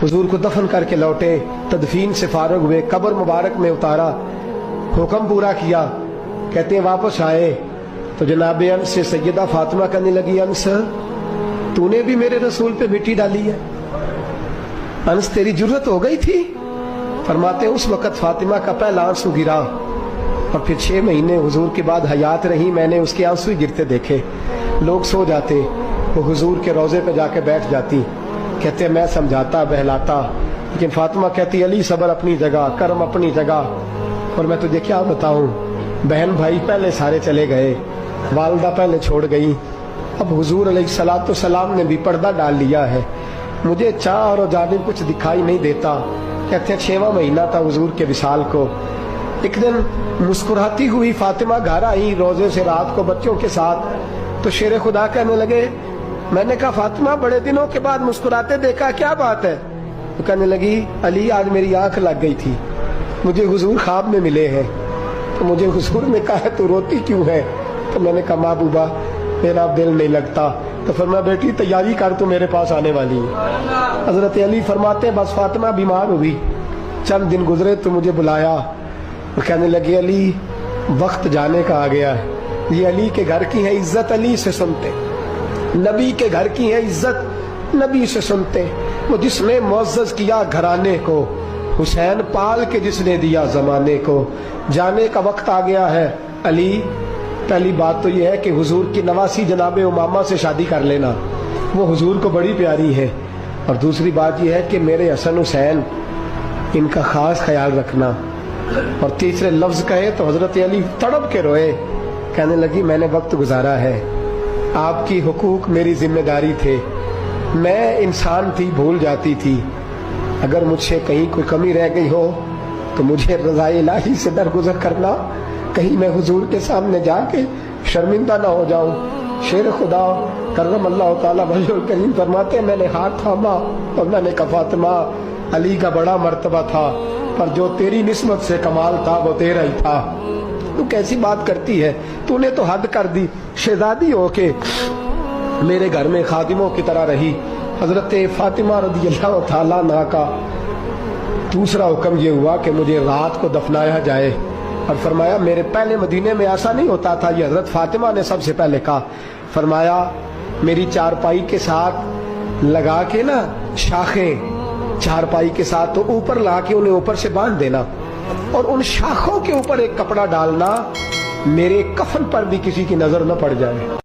हुजूर को दफन करके लौटे, तदफीन से फारग हुए, कब्र मुबारक में उतारा, हुक्म पूरा किया। कहते हैं वापस आए तो जनाब अंस से सैयदा फातिमा कहने लगी, अंस तूने भी मेरे रसूल पे मिट्टी डाली है, अंस तेरी जुर्रत हो गई थी। फरमाते उस वक़्त फातिमा का पहला आंसू गिरा और फिर 6 महीने हुजूर के बाद हयात रही, मैंने उसके आंसू ही गिरते देखे। लोग सो जाते, वो हुजूर के रोज़े पे जाके बैठ जाती। कहते मैं समझाता बहलाता, लेकिन फातिमा कहती अली सब्र अपनी जगह, कर्म अपनी जगह। और मैं तुझे क्या बताऊं, बहन भाई पहले सारे चले गए, वालदा पहले छोड़ गई, अब हुजूर अलैहिस्सलातु सलाम ने भी पर्दा डाल लिया है, मुझे चार और जानिब कुछ दिखाई नहीं देता। कहते हैं 6वां महीना था हुजूर के विसाल को। एक दिन मुस्कुराती हुई फातिमा घर आई रोजे से रात को बच्चों के साथ, तो शेर खुदा कहने लगे, मैंने कहा फातिमा बड़े दिनों के बाद मुस्कुराते देखा, क्या बात है? तो कहने लगी अली आज मेरी आंख लग गई थी, मुझे हुजूर ख्वाब में मिले हैं, तो मुझे हुजूर ने कहा तू रोती क्यों है? तो मैंने कहा महबूबा मेरा दिल नहीं लगता। तो फरमाया बेटी तैयारी कर, तू मेरे पास आने वाली है। हजरत अली फरमाते बस फातिमा बीमार हुई, चंद दिन गुजरे तो मुझे बुलाया और कहने लगे अली वक्त जाने का आ गया है, ये अली के घर की है इज्जत अली से सुनते, नबी के घर की है इज्जत नबी से सुनते, वो जिसने मुअज़्ज़ज़ किया घराने को, हुसैन पाल के जिसने दिया जमाने को, जाने का वक्त आ गया है अली। पहली बात तो यह है कि हुजूर की नवासी जनाबे उमामा से शादी कर लेना, वो हुजूर को बड़ी प्यारी है। और दूसरी बात यह है कि मेरे हसन हुसैन इनका खास ख्याल रखना। और तीसरे लफ्ज कहे तो हजरत अली तड़प के रोए, कहने लगी मैंने वक्त गुजारा है, आपकी हुकूक मेरी जिम्मेदारी थे, मैं इंसान थी भूल जाती थी, अगर मुझसे कहीं कोई कमी रह गई हो तो मुझे रज़ाए इलाही से दरगुजर करना, कहीं मैं हुजूर के सामने जाके शर्मिंदा ना हो जाऊं। शेर खुदा करम अल्लाह ताला वजहुल करीम फरमाते मैंने हाथ थामा और मैंने कहा फातिमा अली का बड़ा मर्तबा था, पर जो तेरी निस्बत से कमाल था वो तेरा ही था। तू कैसी बात करती है, तूने तो हद कर दी, शहजादी हो के मेरे घर में खादिमों की तरह रही। हजरत फातिमा रज़ियल्लाहु ताला अन्हा का दूसरा हुक्म ये हुआ कि मुझे रात को दफनाया जाए। और फरमाया मेरे पहले मदीने में ऐसा नहीं होता था, ये हजरत फातिमा ने सबसे पहले कहा। फरमाया मेरी चारपाई के साथ लगा के ना शाखें, चारपाई के साथ तो ऊपर ला के उन्हें ऊपर से बांध देना और उन शाखों के ऊपर एक कपड़ा डालना, मेरे कफन पर भी किसी की नजर न पड़ जाए।